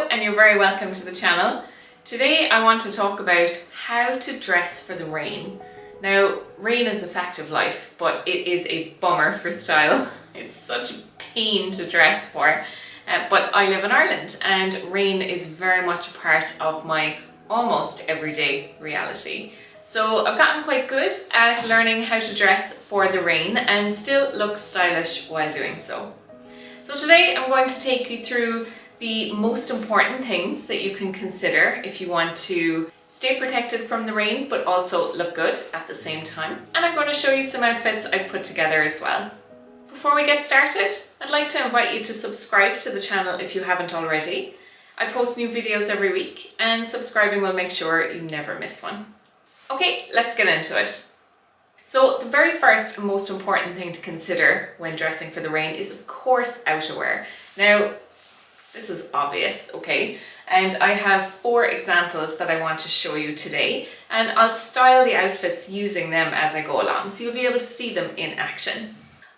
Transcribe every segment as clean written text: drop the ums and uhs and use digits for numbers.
and you're very welcome to the channel. Today I want to talk about how to dress for the rain. Now, rain is a fact of life, but it is a bummer for style. It's such a pain to dress for. But I live in Ireland and rain is very much a part of my almost everyday reality. So I've gotten quite good at learning how to dress for the rain and still look stylish while doing so. So today I'm going to take you through the most important things that you can consider if you want to stay protected from the rain but also look good at the same time. And I'm going to show you some outfits I put together as well. Before we get started, I'd like to invite you to subscribe to the channel if you haven't already. I post new videos every week and subscribing will make sure you never miss one. Okay, let's get into it. So the very first and most important thing to consider when dressing for the rain is of course outerwear. Now, this is obvious, okay? And I have 4 examples that I want to show you today, and I'll style the outfits using them as I go along, so you'll be able to see them in action.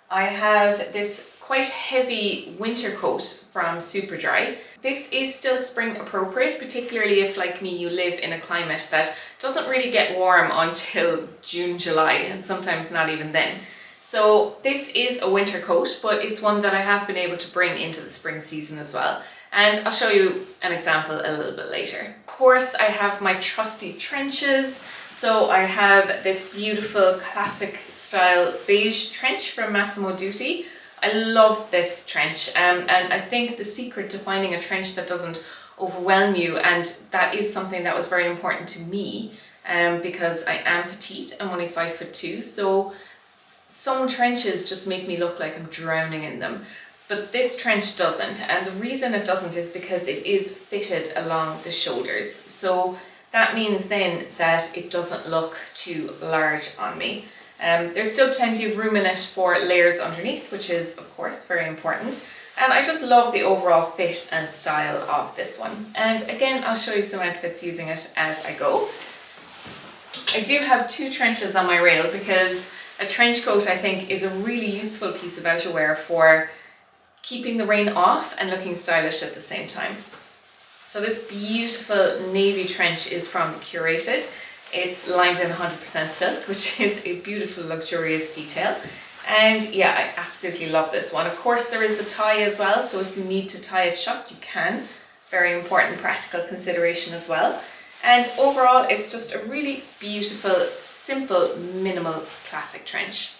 I have this quite heavy winter coat from Superdry. This is still spring appropriate, particularly if, like me, you live in a climate that doesn't really get warm until June, July, and sometimes not even then. So this is a winter coat, but it's one that I have been able to bring into the spring season as well. And I'll show you an example a little bit later. Of course, I have my trusty trenches. So I have this beautiful classic style beige trench from Massimo Dutti. I love this trench, and I think the secret to finding a trench that doesn't overwhelm you, and that is something that was very important to me because I am petite, I'm only 5'2", so some trenches just make me look like I'm drowning in them, but this trench doesn't, and the reason it doesn't is because it is fitted along the shoulders, so that means then that it doesn't look too large on me. There's still plenty of room in it for layers underneath, which is of course very important, and I just love the overall fit and style of this one. And again, I'll show you some outfits using it as I go. I do have 2 trenches on my rail because a trench coat, I think, is a really useful piece of outerwear for keeping the rain off and looking stylish at the same time. So this beautiful navy trench is from Curated. It's lined in 100% silk, which is a beautiful luxurious detail. And yeah, I absolutely love this one. Of course, there is the tie as well, so if you need to tie it shut, you can. Very important practical consideration as well. And overall, it's just a really beautiful, simple, minimal classic trench.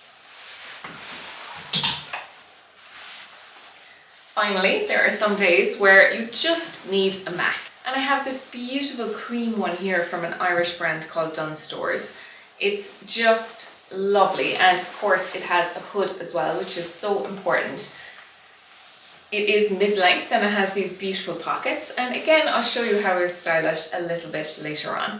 Finally, there are some days where you just need a MAC. And I have this beautiful cream one here from an Irish brand called Dunnes Stores. It's just lovely, and of course it has a hood as well, which is so important. It is mid-length and it has these beautiful pockets, and again I'll show you how I style it a little bit later on.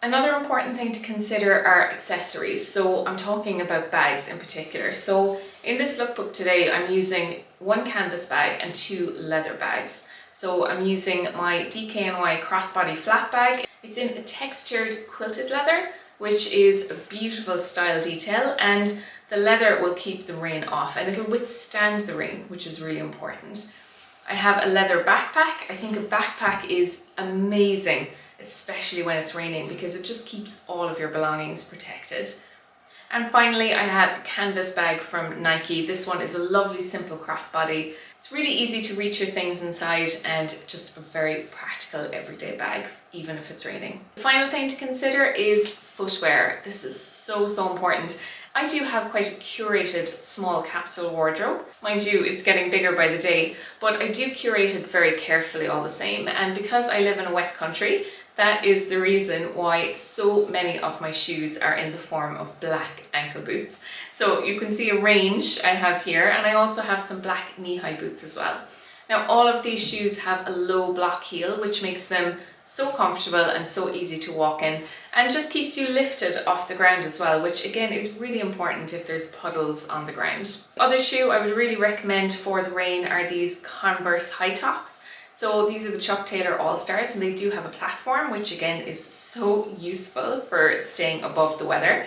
Another important thing to consider are accessories, so I'm talking about bags in particular. So in this lookbook today I'm using 1 canvas bag and 2 leather bags. So I'm using my DKNY crossbody flat bag. It's in a textured quilted leather, which is a beautiful style detail, and the leather will keep the rain off and it'll withstand the rain, which is really important. I have a leather backpack. I think a backpack is amazing, especially when it's raining, because it just keeps all of your belongings protected. And finally, I have a canvas bag from Nike. This one is a lovely simple crossbody. It's really easy to reach your things inside and just a very practical everyday bag, even if it's raining. The final thing to consider is footwear. This is so important. I do have quite a curated small capsule wardrobe. Mind you, it's getting bigger by the day, but I do curate it very carefully all the same. And because I live in a wet country, that is the reason why so many of my shoes are in the form of black ankle boots. So you can see a range I have here, and I also have some black knee-high boots as well. Now, all of these shoes have a low block heel, which makes them so comfortable and so easy to walk in, and just keeps you lifted off the ground as well, which again is really important if there's puddles on the ground. Other shoe I would really recommend for the rain are these Converse high tops. So these are the Chuck Taylor All-Stars, and they do have a platform, which again is so useful for staying above the weather.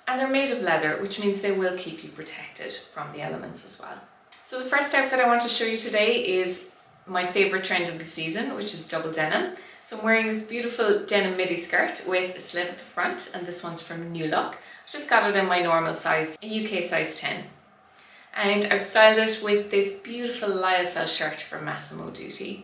And they're made of leather, which means they will keep you protected from the elements as well. So the first outfit I want to show you today is my favorite trend of the season, which is double denim. So I'm wearing this beautiful denim midi skirt with a slit at the front, and this one's from New Look. I just got it in my normal size, a UK size 10. And I've styled it with this beautiful lyocell shirt from Massimo Dutti.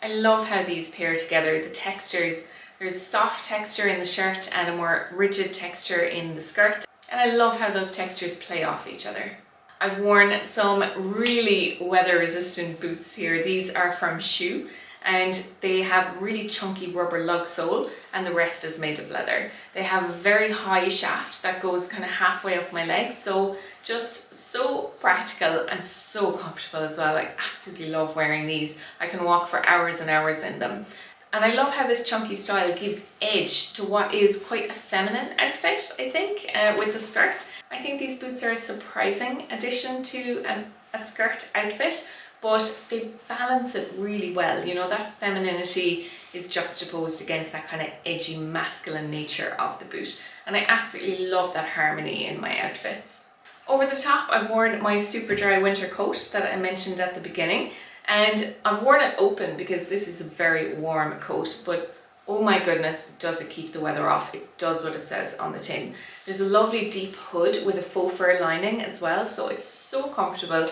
I love how these pair together, the textures. There's soft texture in the shirt and a more rigid texture in the skirt. And I love how those textures play off each other. I've worn some really weather resistant boots here. These are from Shoe, and they have really chunky rubber lug sole, and the rest is made of leather. They have a very high shaft that goes kind of halfway up my legs, so just so practical and so comfortable as well. I absolutely love wearing these. I can walk for hours and hours in them. And I love how this chunky style gives edge to what is quite a feminine outfit, I think, with the skirt. I think these boots are a surprising addition to a skirt outfit, but they balance it really well. You know, that femininity is juxtaposed against that kind of edgy masculine nature of the boot. And I absolutely love that harmony in my outfits. Over the top, I've worn my super dry winter coat that I mentioned at the beginning. And I've worn it open because this is a very warm coat, but oh my goodness, does it keep the weather off. It does what it says on the tin. There's a lovely deep hood with a faux fur lining as well, so it's so comfortable.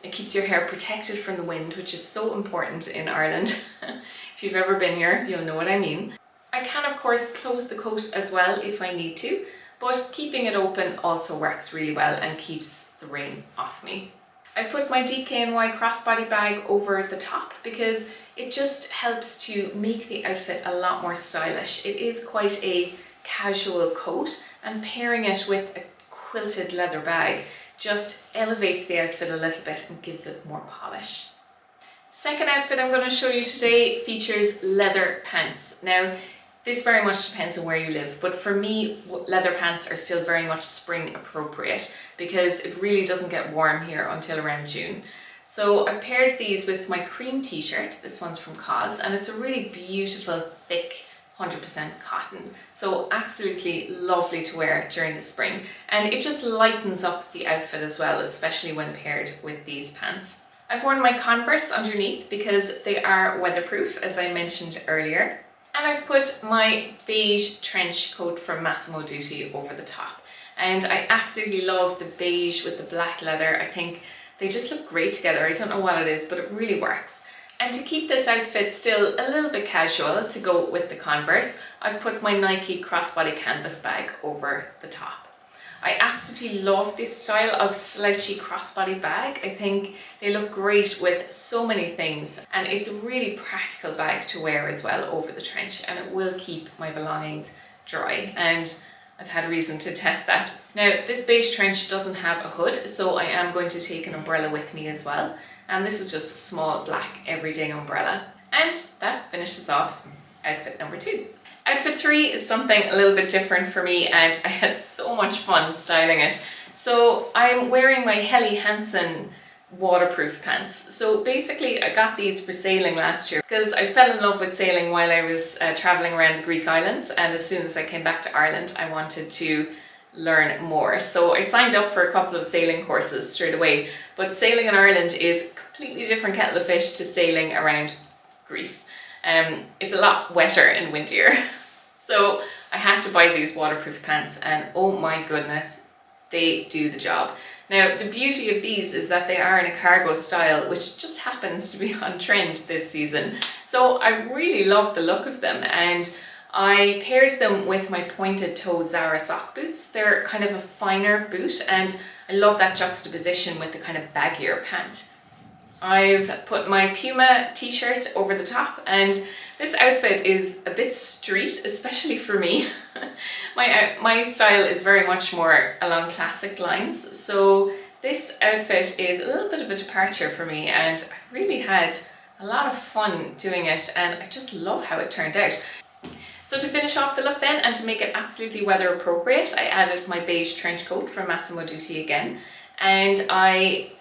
It keeps your hair protected from the wind, which is so important in Ireland. If you've ever been here, you'll know what I mean. I can of course close the coat as well if I need to, but keeping it open also works really well and keeps the rain off me. I put my DKNY crossbody bag over the top because it just helps to make the outfit a lot more stylish. It is quite a casual coat, and pairing it with a quilted leather bag just elevates the outfit a little bit and gives it more polish. Second outfit I'm going to show you today features leather pants. Now, this very much depends on where you live, but for me, leather pants are still very much spring appropriate because it really doesn't get warm here until around June. So I've paired these with my cream t-shirt. This one's from COS, and it's a really beautiful, thick, 100% cotton. So absolutely lovely to wear during the spring. And it just lightens up the outfit as well, especially when paired with these pants. I've worn my Converse underneath because they are weatherproof, as I mentioned earlier. And I've put my beige trench coat from Massimo Dutti over the top. And I absolutely love the beige with the black leather. I think they just look great together. I don't know what it is, but it really works. And to keep this outfit still a little bit casual to go with the Converse, I've put my Nike crossbody canvas bag over the top. I absolutely love this style of slouchy crossbody bag. I think they look great with so many things, and it's a really practical bag to wear as well over the trench, and it will keep my belongings dry, and I've had reason to test that. Now, this beige trench doesn't have a hood, so I am going to take an umbrella with me as well, and this is just a small black everyday umbrella. And that finishes off outfit number 2. Outfit 3 is something a little bit different for me, and I had so much fun styling it. So I'm wearing my Helly Hansen waterproof pants. So basically I got these for sailing last year because I fell in love with sailing while I was traveling around the Greek islands, and as soon as I came back to Ireland I wanted to learn more. So I signed up for a couple of sailing courses straight away, but sailing in Ireland is a completely different kettle of fish to sailing around Greece. It's a lot wetter and windier. So I had to buy these waterproof pants, and oh my goodness, they do the job. Now, the beauty of these is that they are in a cargo style, which just happens to be on trend this season. So I really love the look of them, and I paired them with my pointed toe Zara sock boots. They're kind of a finer boot, and I love that juxtaposition with the kind of baggier pant. I've put my Puma t-shirt over the top, and this outfit is a bit street, especially for me. My style is very much more along classic lines, so this outfit is a little bit of a departure for me, and I really had a lot of fun doing it, and I just love how it turned out. So to finish off the look then, and to make it absolutely weather appropriate, I added my beige trench coat from Massimo Dutti again, and I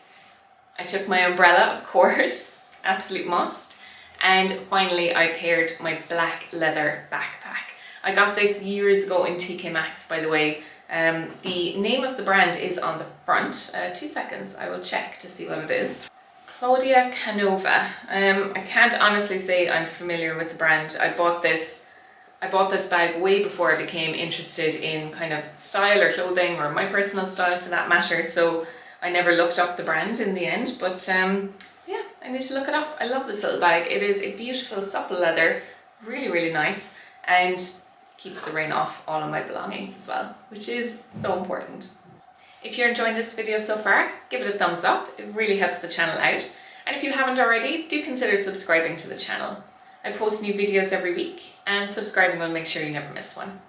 took my umbrella, of course, absolute must. And finally, I paired my black leather backpack. I got this years ago in TK Maxx, by the way. The name of the brand is on the front. 2 seconds, I will check to see what it is. Claudia Canova. I can't honestly say I'm familiar with the brand. I bought this bag way before I became interested in kind of style or clothing, or my personal style for that matter, so I never looked up the brand in the end, but yeah, I need to look it up. I love this little bag. It is a beautiful supple leather, really, really nice, and keeps the rain off all of my belongings as well, which is so important. If you're enjoying this video so far, give it a thumbs up. It really helps the channel out. And if you haven't already, do consider subscribing to the channel. I post new videos every week, and subscribing will make sure you never miss one.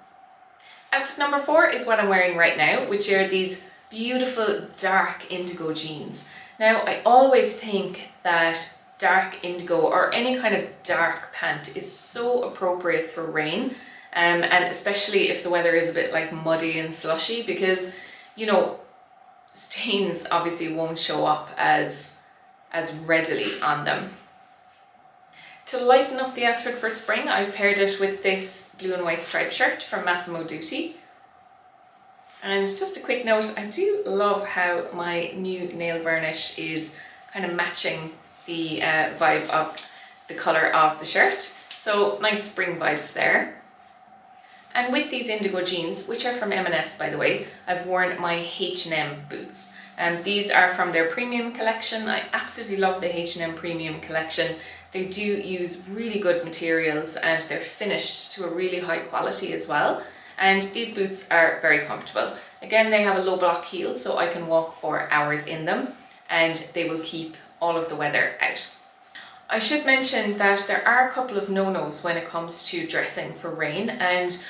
Outfit number 4 is what I'm wearing right now, which are these beautiful dark indigo jeans. Now, I always think that dark indigo or any kind of dark pant is so appropriate for rain, and especially if the weather is a bit like muddy and slushy, because, you know, stains obviously won't show up as readily on them. To lighten up the outfit for spring, I've paired it with this blue and white striped shirt from Massimo Dutti. And just a quick note, I do love how my new nail varnish is kind of matching the vibe of the colour of the shirt. So nice spring vibes there. And with these indigo jeans, which are from M&S by the way, I've worn my H&M boots. These are from their premium collection. I absolutely love the H&M premium collection. They do use really good materials and they're finished to a really high quality as well. And these boots are very comfortable. Again, they have a low block heel, so I can walk for hours in them, and they will keep all of the weather out. I should mention that there are a couple of no-nos when it comes to dressing for rain, and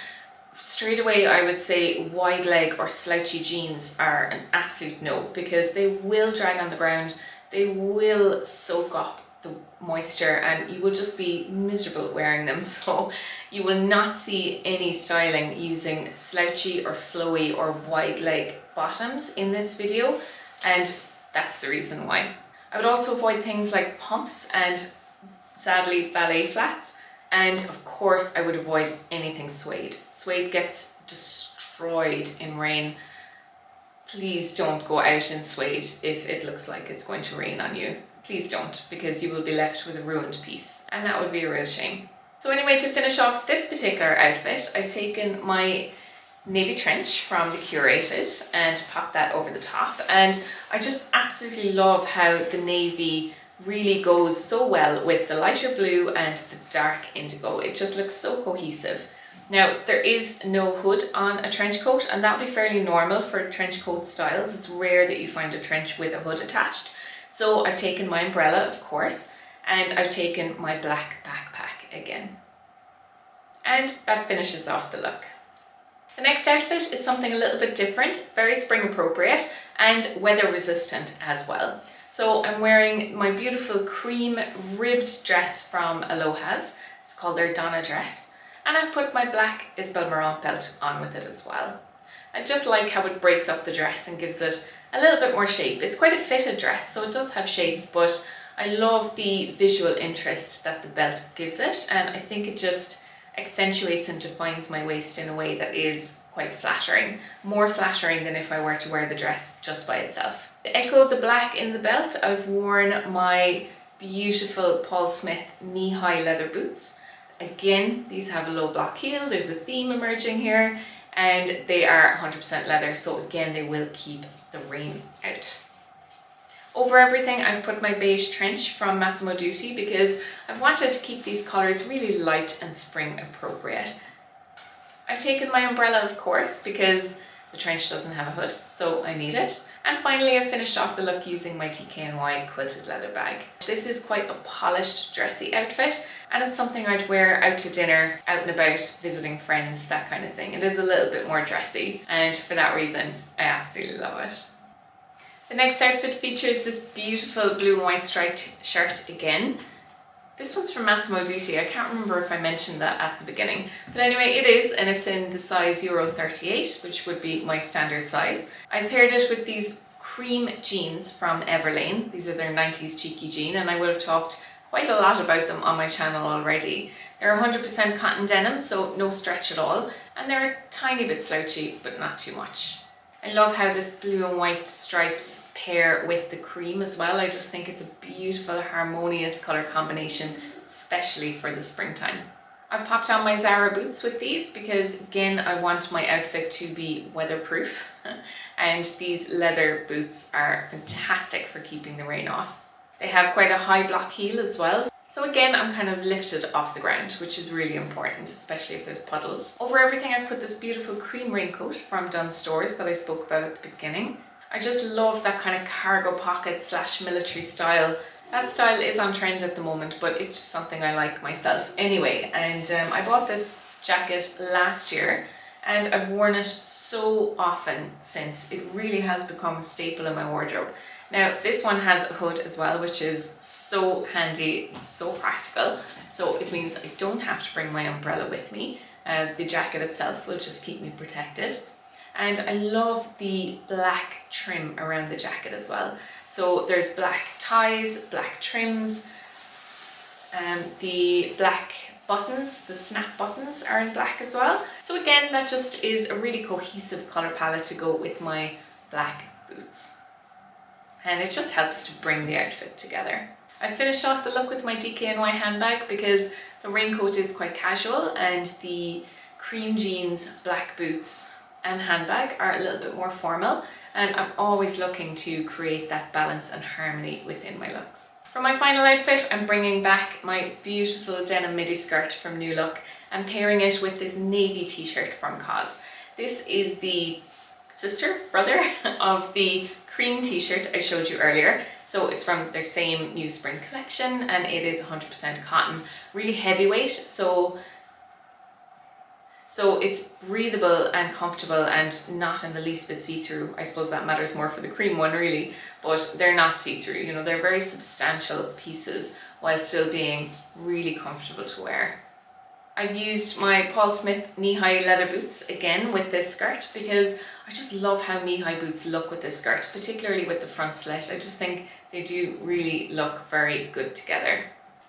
straight away I would say wide leg or slouchy jeans are an absolute no, because they will drag on the ground, they will soak up the moisture, and you will just be miserable wearing them. So you will not see any styling using slouchy or flowy or wide leg bottoms in this video, and that's the reason why. I would also avoid things like pumps and sadly ballet flats, and of course I would avoid anything suede. Suede gets destroyed in rain. Please don't go out in suede if it looks like it's going to rain on you. Please don't, because you will be left with a ruined piece, and that would be a real shame. So anyway, to finish off this particular outfit, I've taken my navy trench from the Curated and popped that over the top, and I just absolutely love how the navy really goes so well with the lighter blue and the dark indigo. It just looks so cohesive. Now, there is no hood on a trench coat, and that would be fairly normal for trench coat styles. It's rare that you find a trench with a hood attached. So I've taken my umbrella, of course, and I've taken my black backpack again. And that finishes off the look. The next outfit is something a little bit different, very spring appropriate and weather resistant as well. So I'm wearing my beautiful cream ribbed dress from Aloha's. It's called their Donna dress. And I've put my black Isabel Marant belt on with it as well. I just like how it breaks up the dress and gives it a little bit more shape. It's quite a fitted dress, so it does have shape, but I love the visual interest that the belt gives it, and I think it just accentuates and defines my waist in a way that is quite flattering. More flattering than if I were to wear the dress just by itself. To echo the black in the belt, I've worn my beautiful Paul Smith knee-high leather boots. Again, these have a low block heel, there's a theme emerging here, and they are 100% leather, so again they will keep the rain out. Over everything, I've put my beige trench from Massimo Dutti because I wanted to keep these colours really light and spring appropriate. I've taken my umbrella, of course, because the trench doesn't have a hood, so I need it. And finally, I finished off the look using my TK&Y quilted leather bag. This is quite a polished, dressy outfit, and it's something I'd wear out to dinner, out and about, visiting friends, that kind of thing. It is a little bit more dressy, and for that reason, I absolutely love it. The next outfit features this beautiful blue and white striped shirt again. This one's from Massimo Dutti. I can't remember if I mentioned that at the beginning. But anyway, it is, and it's in the size Euro 38, which would be my standard size. I paired it with these cream jeans from Everlane. These are their 90s cheeky jean, and I would have talked quite a lot about them on my channel already. They're 100% cotton denim, so no stretch at all, and they're a tiny bit slouchy, but not too much. I love how this blue and white stripes pair with the cream as well. I just think it's a beautiful, harmonious colour combination, especially for the springtime. I popped on my Zara boots with these because, again, I want my outfit to be weatherproof and these leather boots are fantastic for keeping the rain off. They have quite a high block heel as well. So again, I'm kind of lifted off the ground, which is really important, especially if there's puddles. Over everything, I've put this beautiful cream raincoat from Dunnes Stores that I spoke about at the beginning. I just love that kind of cargo pocket / military style. That style is on trend at the moment, but it's just something I like myself anyway. And I bought this jacket last year and I've worn it so often since. It really has become a staple in my wardrobe. Now this one has a hood as well, which is so handy, so practical. So it means I don't have to bring my umbrella with me. The jacket itself will just keep me protected. And I love the black trim around the jacket as well. So there's black ties, black trims, and the black buttons, the snap buttons are in black as well. So again, that just is a really cohesive colour palette to go with my black boots. And it just helps to bring the outfit together. I finished off the look with my DKNY handbag because the raincoat is quite casual and the cream jeans, black boots and handbag are a little bit more formal, and I'm always looking to create that balance and harmony within my looks. For my final outfit, I'm bringing back my beautiful denim midi skirt from New Look and pairing it with this navy t-shirt from COS. This is the brother of the cream t-shirt I showed you earlier. So it's from their same new spring collection and it is 100% cotton, really heavyweight. So it's breathable and comfortable and not in the least bit see-through. I suppose that matters more for the cream one really, but they're not see-through. You know, they're very substantial pieces while still being really comfortable to wear. I've used my Paul Smith knee-high leather boots again with this skirt because I just love how knee-high boots look with this skirt, particularly with the front slit. I just think they do really look very good together.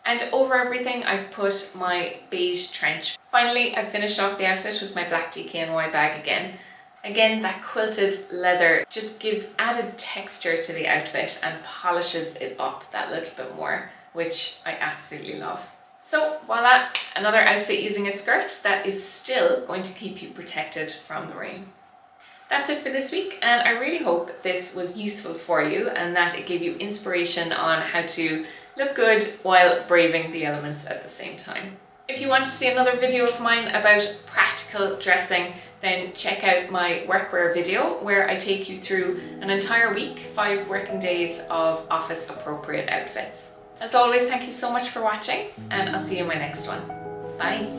And over everything, I've put my beige trench. Finally, I've finished off the outfit with my black DKNY bag again. Again, that quilted leather just gives added texture to the outfit and polishes it up that little bit more, which I absolutely love. So voila, another outfit using a skirt that is still going to keep you protected from the rain. That's it for this week, and I really hope this was useful for you and that it gave you inspiration on how to look good while braving the elements at the same time. If you want to see another video of mine about practical dressing, then check out my workwear video where I take you through an entire week, 5 working days of office appropriate outfits. As always, thank you so much for watching, and I'll see you in my next one. Bye.